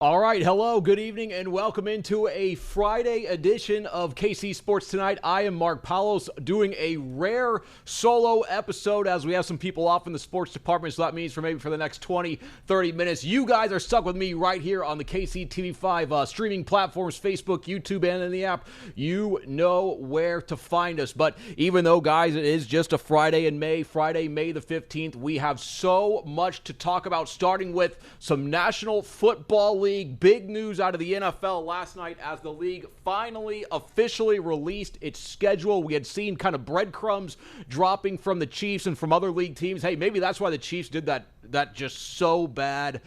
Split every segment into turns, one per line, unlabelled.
All right, hello, good evening, and welcome into a Friday edition of KC Sports Tonight. I am Mark Poulose doing a rare solo episode as we have some people off in the sports department, so that means for the next 20, 30 minutes, you guys are stuck with me right here on the KC TV5 streaming platforms, Facebook, YouTube, and in the app. You know where to find us. But even though, guys, it is just a Friday in May, Friday, May the 15th, we have so much to talk about, starting with some National Football League. Big news out of the NFL last night as the league finally officially released its schedule. We had seen kind of breadcrumbs dropping from the Chiefs and from other league teams. Hey, maybe that's why the Chiefs did that just so bad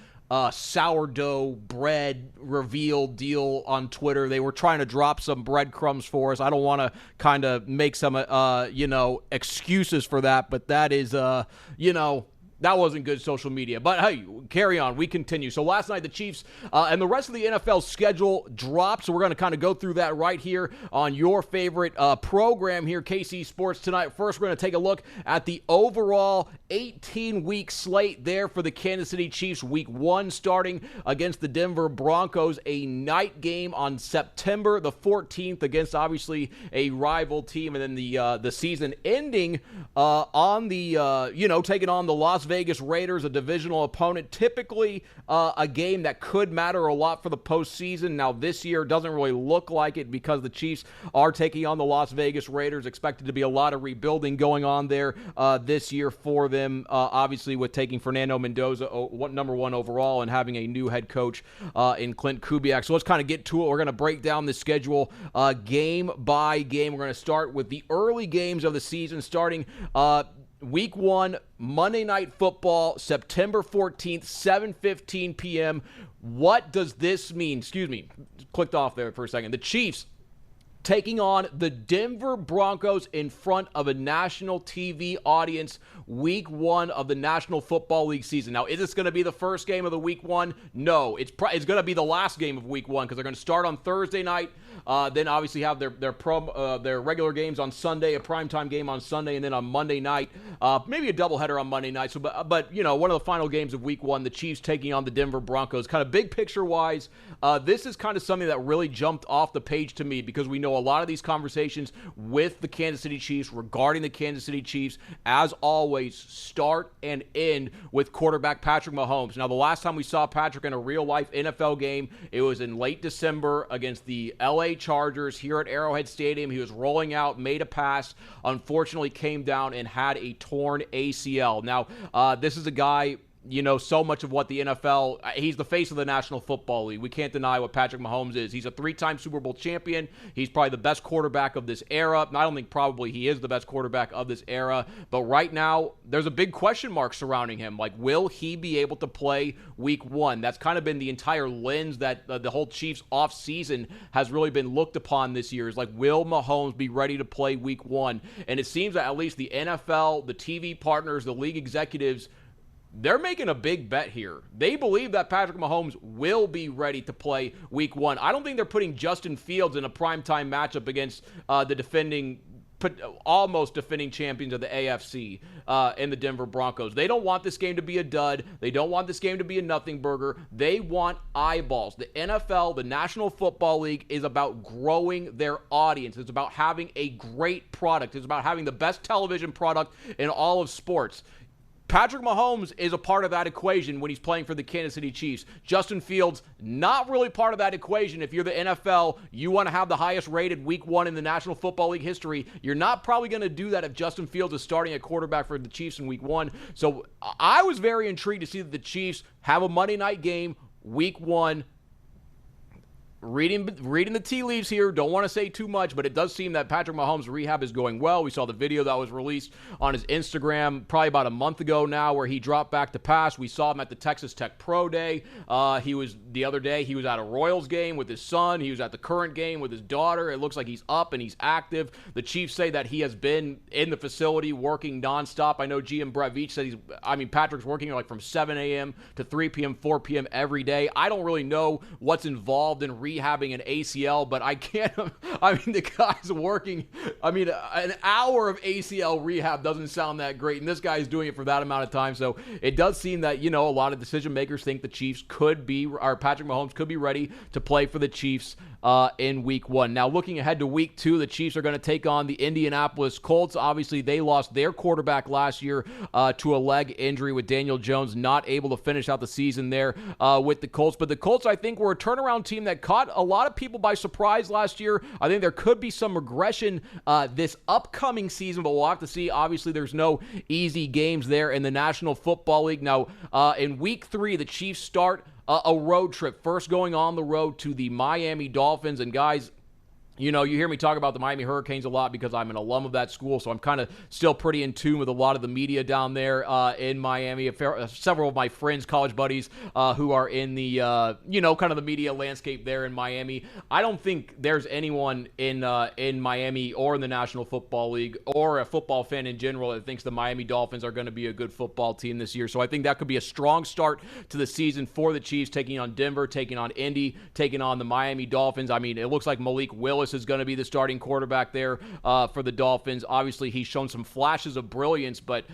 sourdough bread reveal deal on Twitter. They were trying to drop some breadcrumbs for us. I don't want to kind of make some excuses for that, but that is that wasn't good social media. But hey, carry on. We continue. So last night, the Chiefs and the rest of the NFL schedule dropped. So we're going to kind of go through that right here on your favorite program here, KC Sports Tonight. First, we're going to take a look at the overall 18-week slate there for the Kansas City Chiefs. Week 1 starting against the Denver Broncos, a night game on September the 14th against obviously a rival team. And then the season ending on the, taking on the Las Vegas Raiders, a divisional opponent, typically a game that could matter a lot for the postseason. Now, this year doesn't really look like it because the Chiefs are taking on the Las Vegas Raiders. Expected to be a lot of rebuilding going on there this year for them, obviously with taking Fernando Mendoza, number 1 overall, and having a new head coach in Clint Kubiak. So let's kind of get to it. We're going to break down the schedule game by game. We're going to start with the early games of the season, starting Week 1, Monday Night Football, September 14th, 7:15 p.m. What does this mean? Excuse me, clicked off there for a second. The Chiefs taking on the Denver Broncos in front of a national TV audience, Week 1 of the National Football League season. Now, is this going to be the first game of the Week 1? No, it's going to be the last game of Week 1 because they're going to start on Thursday night, then obviously have their regular games on Sunday, a primetime game on Sunday, and then on Monday night, maybe a doubleheader on Monday night. So, but one of the final games of Week 1, the Chiefs taking on the Denver Broncos. Kind of big picture-wise, this is kind of something that really jumped off the page to me because we know a lot of these conversations with the Kansas City Chiefs regarding the Kansas City Chiefs, as always, start and end with quarterback Patrick Mahomes. Now, the last time we saw Patrick in a real-life NFL game, it was in late December against the LA Chargers here at Arrowhead Stadium. He was rolling out, made a pass, unfortunately came down and had a torn ACL. Now, this is a guy, so much of what the NFL, he's the face of the National Football League. We can't deny what Patrick Mahomes is. He's a 3-time Super Bowl champion. He's probably the best quarterback of this era. I don't think probably he is the best quarterback of this era, but right now there's a big question mark surrounding him. Like, will he be able to play Week 1? That's kind of been the entire lens that the whole Chiefs offseason has really been looked upon this year, is like, will Mahomes be ready to play Week 1? And it seems that at least the NFL, the TV partners, the league executives, they're making a big bet here. They believe that Patrick Mahomes will be ready to play Week 1. I don't think they're putting Justin Fields in a primetime matchup against the almost defending champions of the AFC and the Denver Broncos. They don't want this game to be a dud. They don't want this game to be a nothing burger. They want eyeballs. The NFL, the National Football League, is about growing their audience. It's about having a great product. It's about having the best television product in all of sports. Patrick Mahomes is a part of that equation when he's playing for the Kansas City Chiefs. Justin Fields, not really part of that equation. If you're the NFL, you want to have the highest rated Week 1 in the National Football League history. You're not probably going to do that if Justin Fields is starting at quarterback for the Chiefs in Week 1. So I was very intrigued to see that the Chiefs have a Monday night game, Week 1. Reading the tea leaves here, don't want to say too much, but it does seem that Patrick Mahomes' rehab is going well. We saw the video that was released on his Instagram probably about a month ago now where he dropped back to pass. We saw him at the Texas Tech Pro Day. The other day, he was at a Royals game with his son. He was at the current game with his daughter. It looks like he's up and he's active. The Chiefs say that he has been in the facility working nonstop. I know GM Brett Veach said Patrick's working like from 7 a.m. to 3 p.m., 4 p.m. every day. I don't really know what's involved in rehabbing an ACL, but I can't. I mean, the guy's working. I mean, an hour of ACL rehab doesn't sound that great, and this guy's doing it for that amount of time. So it does seem that, a lot of decision makers think the Chiefs could be, or Patrick Mahomes could be ready to play for the Chiefs in week 1. Now, looking ahead to week 2, the Chiefs are going to take on the Indianapolis Colts. Obviously, they lost their quarterback last year to a leg injury, with Daniel Jones not able to finish out the season there with the Colts. But the Colts, I think, were a turnaround team that caught a lot of people by surprise last year. I think there could be some regression this upcoming season, but we'll have to see. Obviously, there's no easy games there in the National Football League. Now, in week 3, the Chiefs start a road trip, first going on the road to the Miami Dolphins. And guys, you hear me talk about the Miami Hurricanes a lot because I'm an alum of that school, so I'm kind of still pretty in tune with a lot of the media down there in Miami. Several of my friends, college buddies, who are in the, kind of the media landscape there in Miami. I don't think there's anyone in Miami or in the National Football League or a football fan in general that thinks the Miami Dolphins are going to be a good football team this year. So I think that could be a strong start to the season for the Chiefs, taking on Denver, taking on Indy, taking on the Miami Dolphins. I mean, it looks like Malik Willis is going to be the starting quarterback there for the Dolphins. Obviously, he's shown some flashes of brilliance, but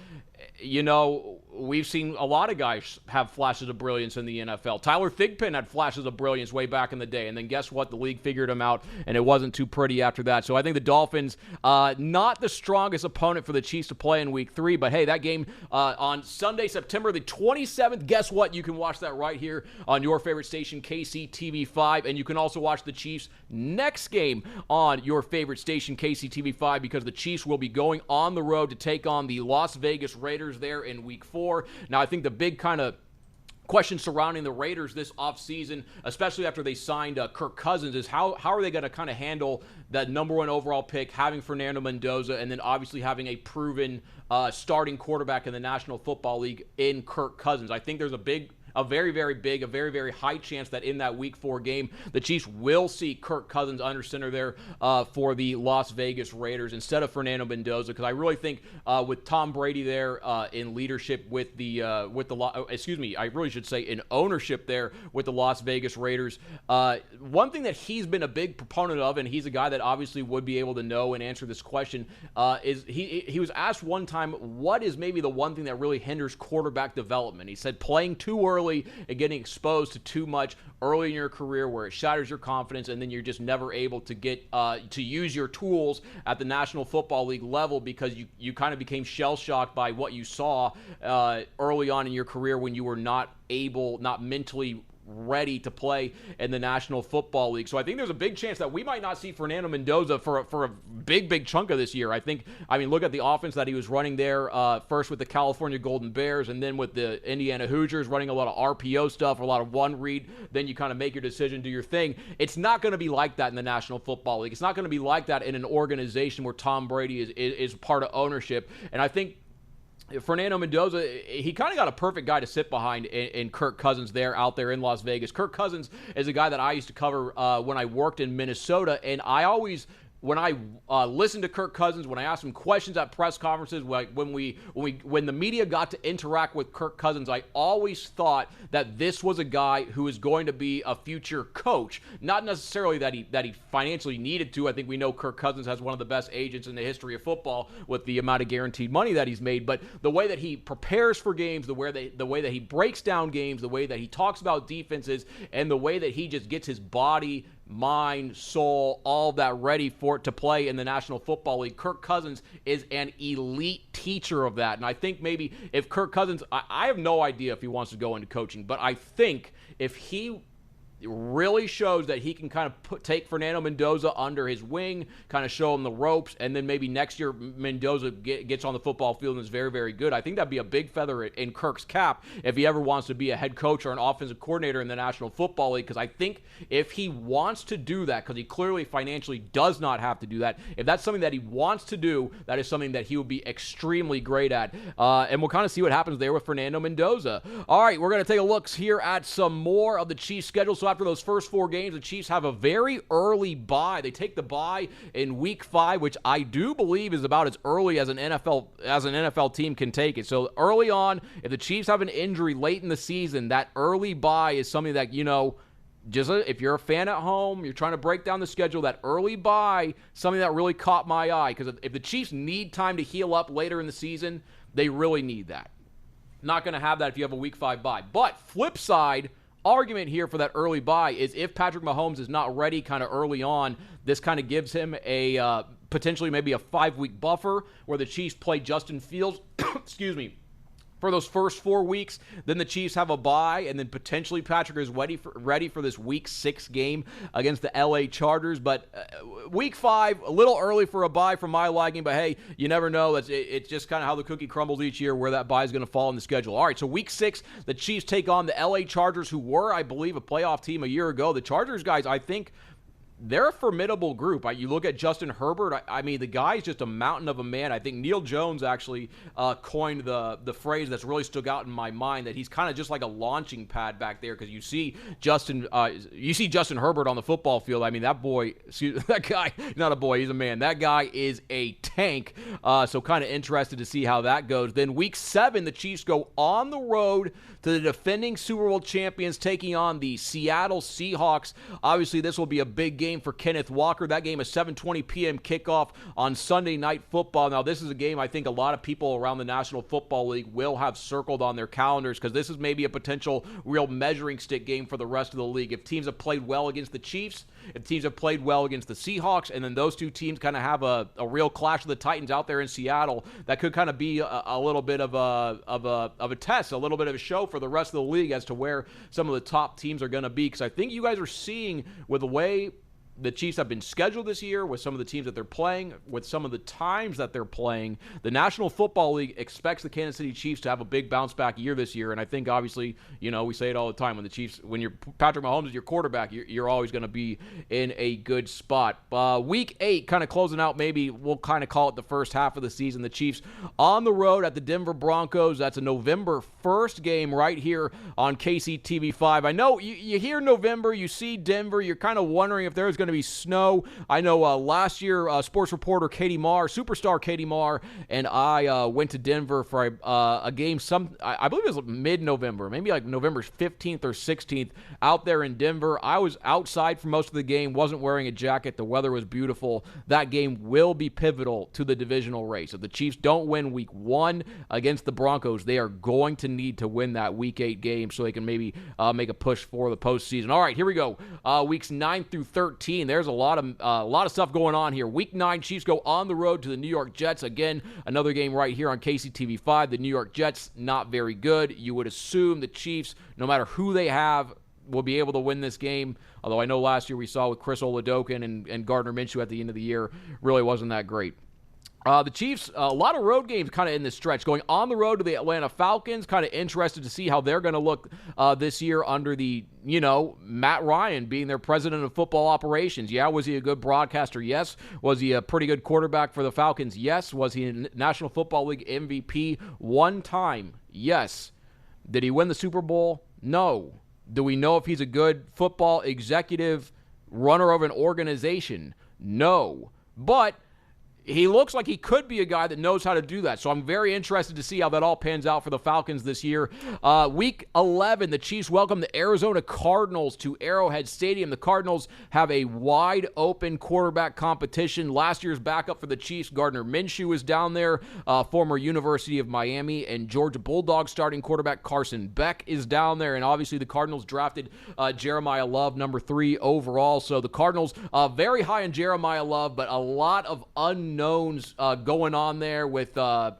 we've seen a lot of guys have flashes of brilliance in the NFL. Tyler Thigpen had flashes of brilliance way back in the day, and then guess what? The league figured him out, and it wasn't too pretty after that. So I think the Dolphins, not the strongest opponent for the Chiefs to play in week 3, but hey, that game on Sunday, September the 27th, guess what? You can watch that right here on your favorite station, KCTV5, and you can also watch the Chiefs' next game on your favorite station, KCTV5, because the Chiefs will be going on the road to take on the Las Vegas Raiders there in week 4. Now, I think the big kind of question surrounding the Raiders this offseason, especially after they signed Kirk Cousins, is how are they going to kind of handle that number 1 overall pick, having Fernando Mendoza, and then obviously having a proven starting quarterback in the National Football League in Kirk Cousins. I think there's a very, very big, a very, very high chance that in that Week 4 game, the Chiefs will see Kirk Cousins under center there for the Las Vegas Raiders instead of Fernando Mendoza, because I really think with Tom Brady there in leadership I really should say in ownership there with the Las Vegas Raiders, one thing that he's been a big proponent of, and he's a guy that obviously would be able to know and answer this question, is he was asked one time, what is maybe the one thing that really hinders quarterback development? He said playing too early and getting exposed to too much early in your career where it shatters your confidence, and then you're just never able to get to use your tools at the National Football League level because you kind of became shell-shocked by what you saw early on in your career when you were not mentally ready to play in the National Football League. So I think there's a big chance that we might not see Fernando Mendoza for a big chunk of this year. Look at the offense that he was running there, first with the California Golden Bears and then with the Indiana Hoosiers, running a lot of RPO stuff, a lot of one read, then you kind of make your decision, do your thing. It's not going to be like that in the National Football League. It's not going to be like that in an organization where Tom Brady is part of ownership. And I think Fernando Mendoza, he kind of got a perfect guy to sit behind in Kirk Cousins out there in Las Vegas. Kirk Cousins is a guy that I used to cover when I worked in Minnesota, and I always, when I listened to Kirk Cousins, when I asked him questions at press conferences, when the media got to interact with Kirk Cousins, I always thought that this was a guy who is going to be a future coach. Not necessarily that he financially needed to. I think we know Kirk Cousins has one of the best agents in the history of football with the amount of guaranteed money that he's made. But the way that he prepares for games, the way that he breaks down games, the way that he talks about defenses, and the way that he just gets his body, mind, soul, all that ready for it to play in the National Football League. Kirk Cousins is an elite teacher of that. And I think maybe if Kirk Cousins, I have no idea if he wants to go into coaching, but I think if he really shows that he can kind of take Fernando Mendoza under his wing, kind of show him the ropes, and then maybe next year Mendoza gets on the football field and is very, very good. I think that'd be a big feather in Kirk's cap if he ever wants to be a head coach or an offensive coordinator in the National Football League, because I think if he wants to do that, because he clearly financially does not have to do that, if that's something that he wants to do, that is something that he would be extremely great at. And we'll kind of see what happens there with Fernando Mendoza. All right, we're going to take a look here at some more of the Chiefs' schedule. So after those first 4 games, the Chiefs have a very early bye. They take the bye in Week 5, which I do believe is about as early as an NFL team can take it. So early on, if the Chiefs have an injury late in the season, that early bye is something that, just if you're a fan at home, you're trying to break down the schedule, that early bye, something that really caught my eye. Because if the Chiefs need time to heal up later in the season, they really need that. Not going to have that if you have a Week 5 bye. But flip side, argument here for that early bye is if Patrick Mahomes is not ready kind of early on, this kind of gives him a potentially maybe a 5-week buffer where the Chiefs play Justin Fields, excuse me, for those first 4 weeks. Then the Chiefs have a bye, and then potentially Patrick is ready for this Week 6 game against the LA Chargers. But Week 5, a little early for a bye for my liking, but hey, you never know. It's just kind of how the cookie crumbles each year where that bye is going to fall in the schedule. All right, so Week 6, the Chiefs take on the LA Chargers, who were, I believe, a playoff team a year ago. The Chargers guys, I think, they're a formidable group. You look at Justin Herbert. I mean, the guy's just a mountain of a man. I think Neil Jones actually coined the phrase that's really stuck out in my mind, that he's kind of just like a launching pad back there, because you see Justin Herbert on the football field. I mean, that guy, not a boy, he's a man. That guy is a tank. So kind of interested to see how that goes. Then Week 7, the Chiefs go on the road to the defending Super Bowl champions, taking on the Seattle Seahawks. Obviously, this will be a big game for Kenneth Walker. That game is 7:20 p.m. kickoff on Sunday Night Football. Now, this is a game I think a lot of people around the National Football League will have circled on their calendars, because this is maybe a potential real measuring stick game for the rest of the league. If teams have played well against the Chiefs, if teams have played well against the Seahawks, and then those two teams kind of have a real clash of the Titans out there in Seattle, that could kind of be a little bit of a test, a little bit of a show for the rest of the league as to where some of the top teams are going to be. Because I think you guys are seeing, with the way the Chiefs have been scheduled this year, with some of the teams that they're playing, with some of the times that they're playing, the National Football League expects the Kansas City Chiefs to have a big bounce back year this year. And I think obviously, we say it all the time, when Patrick Mahomes is your quarterback, you're always going to be in a good spot. Week 8, kind of closing out, maybe we'll kind of call it the first half of the season. The Chiefs on the road at the Denver Broncos. That's a November 1st game right here on KCTV5. I know you hear November, you see Denver, you're kind of wondering if there's going to be snow. I know last year, sports reporter superstar Katie Marr, and I went to Denver for a game. I believe it was mid-November, maybe like November 15th or 16th, out there in Denver. I was outside for most of the game, wasn't wearing a jacket. The weather was beautiful. That game will be pivotal to the divisional race. If the Chiefs don't win Week 1 against the Broncos, they are going to need to win that Week 8 game so they can maybe make a push for the postseason. All right, here we go. Weeks 9 through 13. There's a lot of stuff going on here. Week 9, Chiefs go on the road to the New York Jets. Again, another game right here on KCTV5. The New York Jets, not very good. You would assume the Chiefs, no matter who they have, will be able to win this game. Although I know last year we saw with Chris Oladokun and Gardner Minshew at the end of the year, really wasn't that great. The Chiefs, a lot of road games kind of in this stretch. Going on the road to the Atlanta Falcons, kind of interested to see how they're going to look this year under the, Matt Ryan being their president of football operations. Yeah, was he a good broadcaster? Yes. Was he a pretty good quarterback for the Falcons? Yes. Was he a National Football League MVP one time? Yes. Did he win the Super Bowl? No. Do we know if he's a good football executive, runner of an organization? No. But he looks like he could be a guy that knows how to do that. So I'm very interested to see how that all pans out for the Falcons this year. Week 11, the Chiefs welcome the Arizona Cardinals to Arrowhead Stadium. The Cardinals have a wide-open quarterback competition. Last year's backup for the Chiefs, Gardner Minshew, is down there. Former University of Miami and Georgia Bulldogs starting quarterback Carson Beck is down there. And obviously the Cardinals drafted Jeremiah Love, number 3 overall. So the Cardinals, very high in Jeremiah Love, but a lot of unknowns going on there with Mike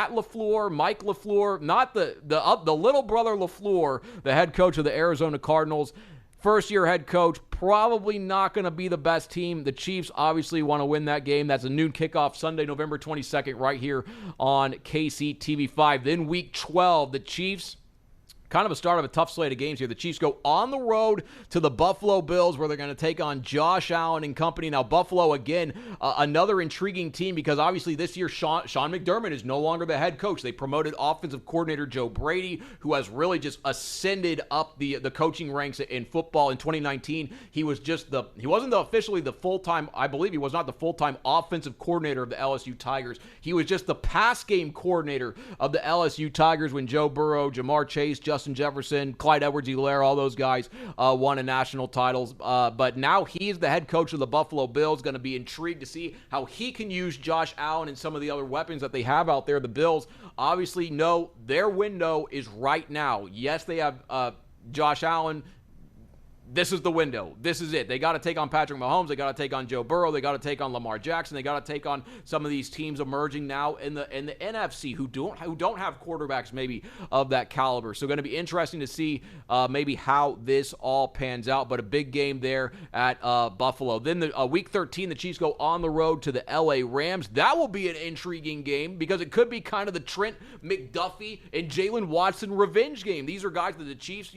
LaFleur, not the little brother LaFleur, the head coach of the Arizona Cardinals. First-year head coach, probably not going to be the best team. The Chiefs obviously want to win that game. That's a noon kickoff Sunday, November 22nd, right here on KCTV5. Then Week 12, the Chiefs, kind of a start of a tough slate of games here. The Chiefs go on the road to the Buffalo Bills, where they're going to take on Josh Allen and company. Now, Buffalo, again, another intriguing team, because obviously this year Sean McDermott is no longer the head coach. They promoted offensive coordinator Joe Brady, who has really just ascended up the coaching ranks in football. In 2019, he wasn't officially the full-time, I believe he was not the full-time offensive coordinator of the LSU Tigers. He was just the pass game coordinator of the LSU Tigers when Joe Burrow, Jamar Chase, Justin Justin Jefferson, Clyde Edwards-Helaire, all those guys won a national titles. But now he's the head coach of the Buffalo Bills. Going to be intrigued to see how he can use Josh Allen and some of the other weapons that they have out there. The Bills obviously know their window is right now. Yes, they have Josh Allen. This is the window. This is it. They got to take on Patrick Mahomes. They got to take on Joe Burrow. They got to take on Lamar Jackson. They got to take on some of these teams emerging now in the NFC who don't have quarterbacks maybe of that caliber. So going to be interesting to see maybe how this all pans out. But a big game there at Buffalo. Then the Week 13, the Chiefs go on the road to the LA Rams. That will be an intriguing game because it could be kind of the Trent McDuffie and Jalen Watson revenge game. These are guys that the Chiefs,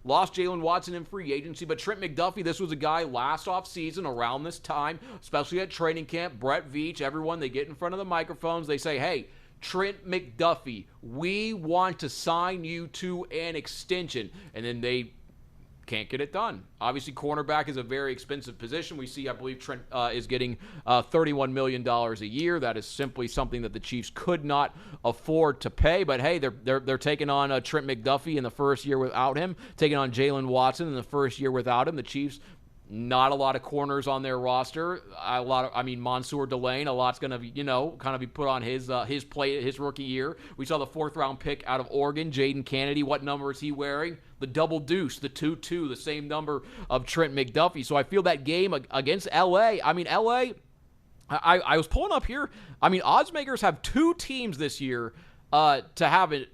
lost Jalen Watson in free agency. But Trent McDuffie, this was a guy last offseason around this time, especially at training camp. Brett Veach, everyone, they get in front of the microphones. They say, hey, Trent McDuffie, we want to sign you to an extension. And then they can't get it done. Obviously, cornerback is a very expensive position. We see, I believe, Trent is getting $31 million a year. That is simply something that the Chiefs could not afford to pay. But hey, they're taking on Trent McDuffie in the first year without him, taking on Jalen Watson in the first year without him. The Chiefs, not a lot of corners on their roster. Mansour Delane, a lot's going to be, kind of be put on his plate his rookie year. We saw the 4th-round pick out of Oregon, Jaden Kennedy. What number is he wearing? The double deuce, the 2-2, the same number of Trent McDuffie. So I feel that game against L.A., L.A., I was pulling up here. Odds makers have 2 teams this year to have it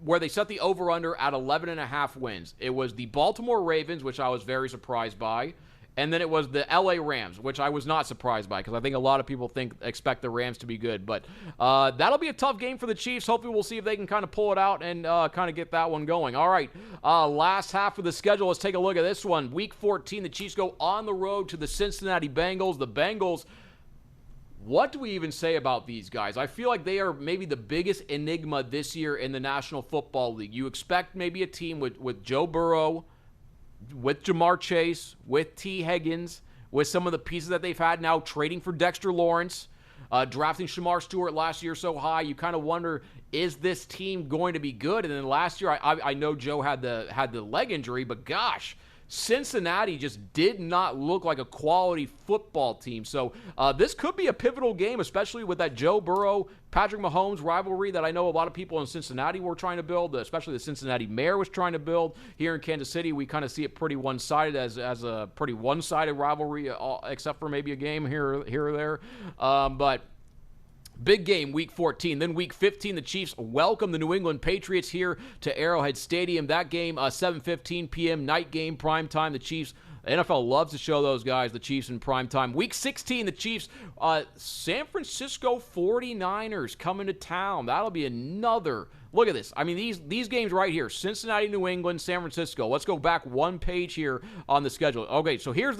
where they set the over-under at 11.5 wins. It was the Baltimore Ravens, which I was very surprised by, and then it was the LA Rams, which I was not surprised by because I think a lot of people expect the Rams to be good. But that'll be a tough game for the Chiefs. Hopefully we'll see if they can kind of pull it out and kind of get that one going. All right, last half of the schedule. Let's take a look at this one. Week 14, the Chiefs go on the road to the Cincinnati Bengals. The Bengals, what do we even say about these guys? I feel like they are maybe the biggest enigma this year in the National Football League. You expect maybe a team with Joe Burrow, with Jamar Chase, with T. Higgins, with some of the pieces that they've had now, trading for Dexter Lawrence, drafting Shamar Stewart last year so high. You kind of wonder, is this team going to be good? And then last year, I know Joe had the leg injury, but gosh, Cincinnati just did not look like a quality football team. So this could be a pivotal game, especially with that Joe Burrow, Patrick Mahomes rivalry that I know a lot of people in Cincinnati were trying to build, especially the Cincinnati mayor was trying to build. Here in Kansas City, we kind of see it pretty one-sided as a pretty one-sided rivalry, except for maybe a game here or there. But big game, Week 14. Then Week 15, the Chiefs welcome the New England Patriots here to Arrowhead Stadium. That game, 7:15 p.m., night game, prime time. The Chiefs, the NFL loves to show those guys, the Chiefs in prime time. Week 16, the Chiefs, San Francisco 49ers coming to town. That'll be another. Look at this. These games right here, Cincinnati, New England, San Francisco. Let's go back one page here on the schedule. Okay, so here's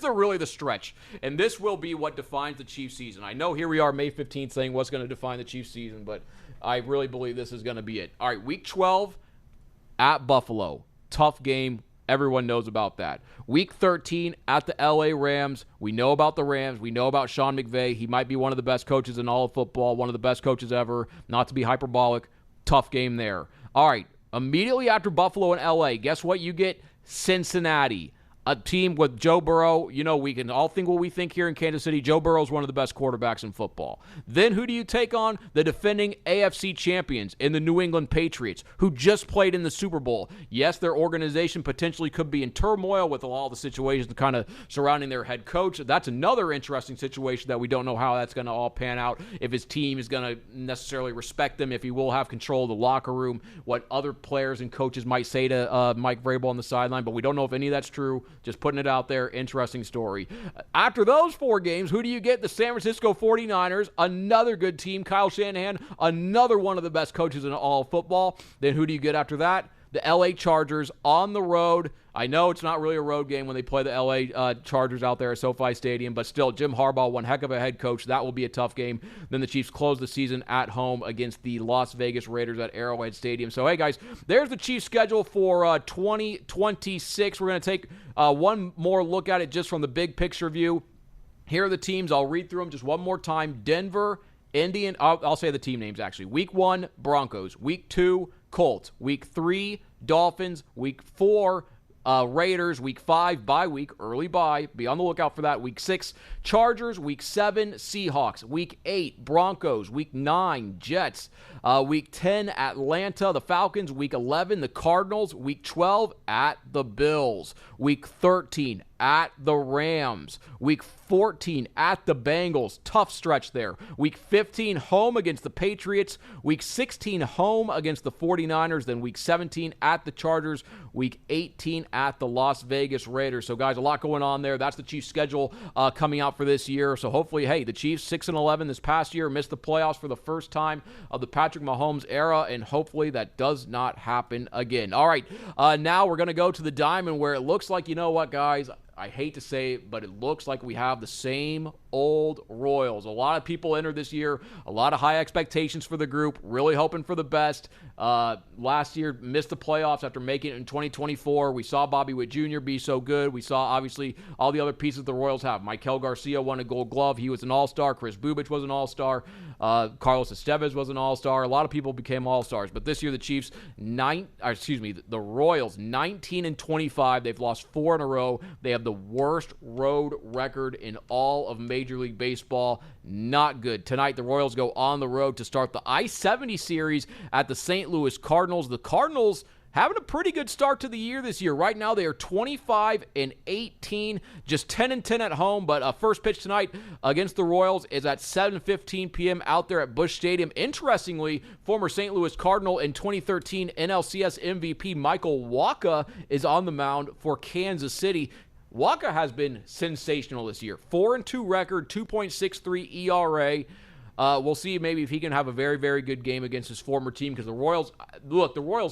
really the stretch, and this will be what defines the Chiefs season. I know here we are May 15th saying what's going to define the Chiefs season, but I really believe this is going to be it. All right, Week 12 at Buffalo. Tough game. Everyone knows about that. Week 13 at the LA Rams. We know about the Rams. We know about Sean McVay. He might be one of the best coaches in all of football, one of the best coaches ever, not to be hyperbolic. Tough game there. All right, immediately after Buffalo and LA, guess what you get? Cincinnati. A team with Joe Burrow. We can all think what we think here in Kansas City. Joe Burrow is one of the best quarterbacks in football. Then who do you take on? The defending AFC champions in the New England Patriots, who just played in the Super Bowl. Yes, their organization potentially could be in turmoil with all the situations kind of surrounding their head coach. That's another interesting situation that we don't know how that's going to all pan out, if his team is going to necessarily respect him, if he will have control of the locker room, what other players and coaches might say to Mike Vrabel on the sideline, but we don't know if any of that's true. Just putting it out there. Interesting story. After those 4 games, who do you get? The San Francisco 49ers, another good team. Kyle Shanahan, another one of the best coaches in all of football. Then who do you get after that? The LA Chargers on the road. I know it's not really a road game when they play the LA Chargers out there at SoFi Stadium, but still, Jim Harbaugh, one heck of a head coach. That will be a tough game. Then the Chiefs close the season at home against the Las Vegas Raiders at Arrowhead Stadium. So, hey, guys, there's the Chiefs schedule for 2026. We're going to take one more look at it just from the big picture view. Here are the teams. I'll read through them just one more time. Denver, I'll say the team names, actually. Week 1, Broncos. Week 2, Colts. Week 3, Dolphins. Week 4, Raiders. Week 5, bye week, early bye. Be on the lookout for that. Week 6, Chargers. Week 7, Seahawks. Week 8, Broncos. Week 9, Jets. Week 10, Atlanta, the Falcons. Week 11, the Cardinals. Week 12, at the Bills. Week 13, at the Rams. Week 14, at the Bengals. Tough stretch there. Week 15, home against the Patriots. Week 16, home against the 49ers. Then week 17, at the Chargers. Week 18, at the Las Vegas Raiders. So, guys, a lot going on there. That's the Chiefs' schedule coming out for this year. So, hopefully, hey, the Chiefs 6-11 this past year, missed the playoffs for the first time of the Patrick Mahomes era, and hopefully that does not happen again. All right, now we're going to go to the Diamond, where it looks like, you know what, guys, I hate to say it, but it looks like we have the same old Royals. A lot of people entered this year, a lot of high expectations for the group, really hoping for the best. Last year, missed the playoffs after making it in 2024. We saw Bobby Witt Jr. be so good. We saw, obviously, all the other pieces the Royals have. Mikel Garcia won a Gold Glove. He was an all-star. Chris Bubich was an all-star. Carlos Estevez was an all-star. A lot of people became all-stars. But this year, the Chiefs, the Royals, 19-25. They've lost 4 in a row. They have the worst road record in all of Major League Baseball. Not good. Tonight, the Royals go on the road to start the I-70 series at the St. Louis Cardinals. The Cardinals having a pretty good start to the year this year. Right now, they are 25-18, just 10-10 at home. But first pitch tonight against the Royals is at 7:15 p.m. out there at Busch Stadium. Interestingly, former St. Louis Cardinal and 2013 NLCS MVP Michael Wacha is on the mound for Kansas City. Wacha has been sensational this year. 4-2 record, 2.63 ERA. We'll see maybe if he can have a very, very good game against his former team, because the Royals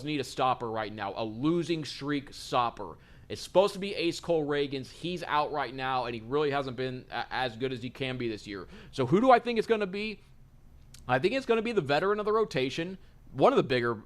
need a stopper right now, a losing streak stopper. It's supposed to be Ace Cole Reagans. He's out right now, and he really hasn't been as good as he can be this year. So who do I think it's going to be? I think it's going to be the veteran of the rotation. One of the bigger,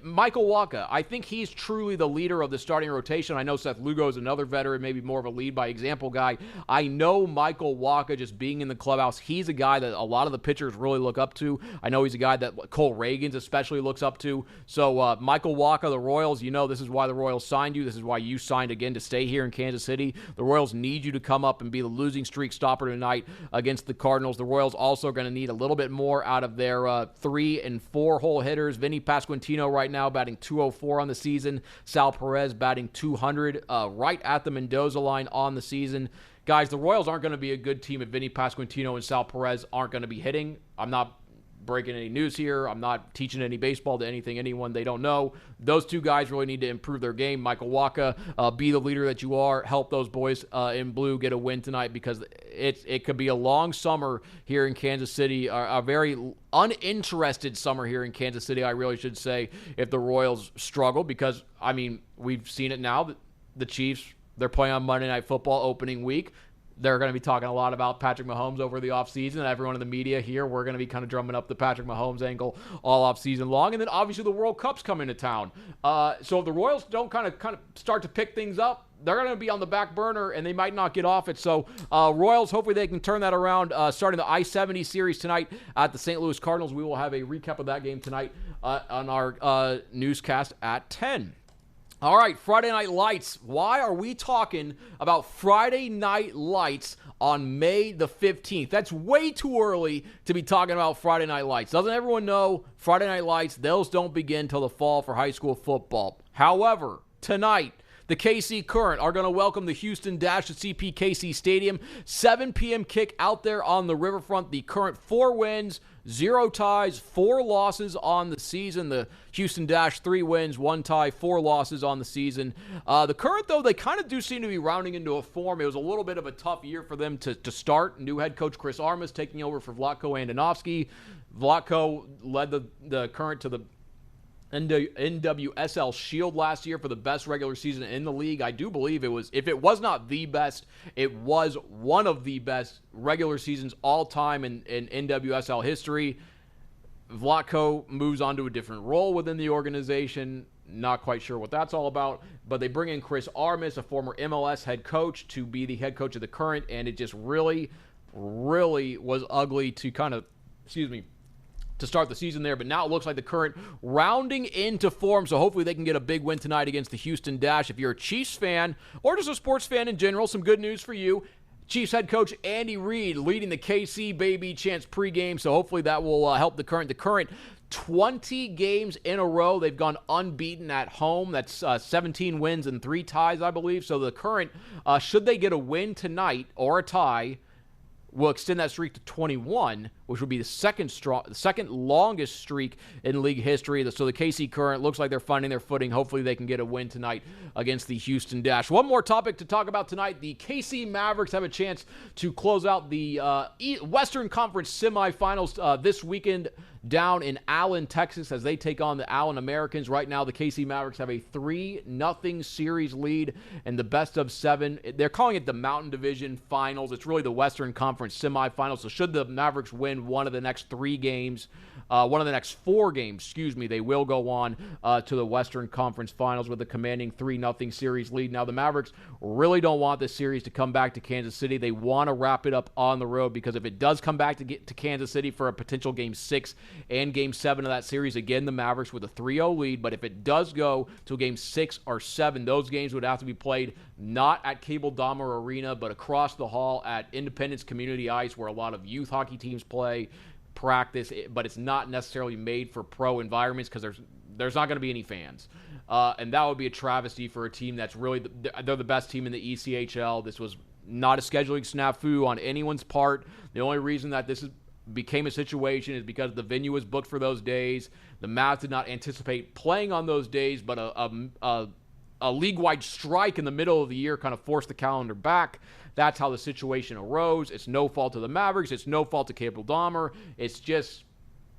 Michael Wacha. I think he's truly the leader of the starting rotation. I know Seth Lugo is another veteran, maybe more of a lead-by-example guy. I know Michael Wacha, just being in the clubhouse, he's a guy that a lot of the pitchers really look up to. I know he's a guy that Cole Reagans especially looks up to. So Michael Wacha, the Royals, this is why the Royals signed you. This is why you signed again to stay here in Kansas City. The Royals need you to come up and be the losing streak stopper tonight against the Cardinals. The Royals also are going to need a little bit more out of their 3 and 4 hole hitters. Vinny Pasquantino right now batting .204 on the season. Sal Perez batting .200, right at the Mendoza line on the season. Guys, the Royals aren't going to be a good team if Vinny Pasquantino and Sal Perez aren't going to be hitting. I'm not breaking any news here. I'm not teaching any baseball to anyone they don't know. Those two guys really need to improve their game. Michael Wacha, be the leader that you are. Help those boys in blue get a win tonight, because it could be a long summer here in Kansas City, a very uninterested summer here in Kansas City, I really should say, if the Royals struggle, because, we've seen it now. The Chiefs, they're playing on Monday Night Football opening week. They're going to be talking a lot about Patrick Mahomes over the offseason. Everyone in the media here, we're going to be kind of drumming up the Patrick Mahomes angle all offseason long. And then obviously the World Cup's coming to town. So if the Royals don't kind of start to pick things up, they're going to be on the back burner, and they might not get off it. So Royals, hopefully they can turn that around, starting the I-70 series tonight at the St. Louis Cardinals. We will have a recap of that game tonight on our newscast at 10. All right, Friday Night Lights. Why are we talking about Friday Night Lights on May the 15th? That's way too early to be talking about Friday Night Lights. Doesn't everyone know Friday Night Lights, those don't begin till the fall for high school football. However, tonight, the KC Current are going to welcome the Houston Dash at CPKC Stadium. 7 p.m. kick out there on the riverfront. The Current 4 wins, 0 ties, 4 losses on the season. The Houston Dash 3 wins, 1 tie, 4 losses on the season. The Current, though, they kind of do seem to be rounding into a form. It was a little bit of a tough year for them to start. New head coach Chris Armas taking over for Vlatko Andonovski. Vlatko led the Current to the NWSL Shield last year for the best regular season in the league. I do believe it was, if it was not the best, it was one of the best regular seasons all time in NWSL history. Vlatko moves on to a different role within the organization. Not quite sure what that's all about, but they bring in Chris Armas, a former MLS head coach, to be the head coach of the Current, and it just really, really was ugly to to start the season there, but now it looks like the Current rounding into form, so hopefully they can get a big win tonight against the Houston Dash. If you're a Chiefs fan or just a sports fan in general, some good news for you. Chiefs head coach Andy Reid leading the KC Baby Chants pregame, so hopefully that will help the Current. The Current, 20 games in a row. They've gone unbeaten at home. That's 17 wins and 3 ties, I believe. So the Current, should they get a win tonight or a tie, will extend that streak to 21, which would be the second longest streak in league history. So the KC Current looks like they're finding their footing. Hopefully they can get a win tonight against the Houston Dash. One more topic to talk about tonight. The KC Mavericks have a chance to close out the Western Conference semifinals this weekend down in Allen, Texas, as they take on the Allen Americans. Right now, the KC Mavericks have a 3-0 series lead in the best of 7. They're calling it the Mountain Division Finals. It's really the Western Conference semifinals. So should the Mavericks win one of the next 4 games, they will go on to the Western Conference Finals with a commanding 3-0 series lead. Now, the Mavericks really don't want this series to come back to Kansas City. They want to wrap it up on the road, because if it does come back to Kansas City for a potential Game 6 and Game 7 of that series, again, the Mavericks with a 3-0 lead. But if it does go to Game 6 or 7, those games would have to be played not at Cable Dahmer Arena, but across the hall at Independence Community Ice, where a lot of youth hockey teams play, practice, but it's not necessarily made for pro environments because there's not going to be any fans. And that would be a travesty for a team that's really, they're the best team in the ECHL. This was not a scheduling snafu on anyone's part. The only reason that this became a situation is because the venue was booked for those days. The Mavs did not anticipate playing on those days, but a league-wide strike in the middle of the year kind of forced the calendar back. That's how the situation arose. It's no fault of the Mavericks. It's no fault of Cable Dahmer. It's just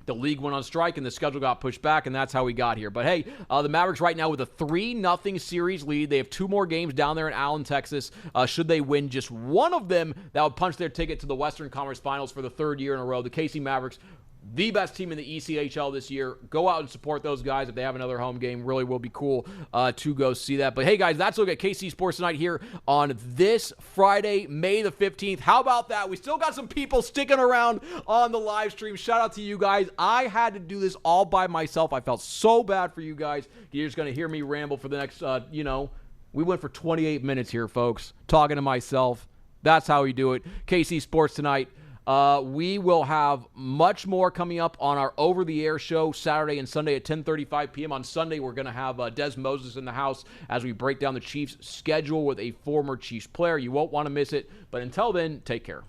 the league went on strike and the schedule got pushed back, and that's how we got here. But hey, the Mavericks right now with a 3-0 series lead. They have 2 more games down there in Allen, Texas. Should they win just one of them, that would punch their ticket to the Western Conference Finals for the 3rd year in a row. The KC Mavericks, the best team in the ECHL this year. Go out and support those guys. If they have another home game, really will be cool to go see that. But hey, guys, that's a look at KC Sports Tonight here on this Friday, May the 15th. How about that? We still got some people sticking around on the live stream. Shout out to you guys. I had to do this all by myself. I felt so bad for you guys. You're just going to hear me ramble for the next, we went for 28 minutes here, folks, talking to myself. That's how we do it. KC Sports Tonight. We will have much more coming up on our over-the-air show Saturday and Sunday at 10:35 p.m. On Sunday, we're going to have Des Moses in the house as we break down the Chiefs' schedule with a former Chiefs player. You won't want to miss it. But until then, take care.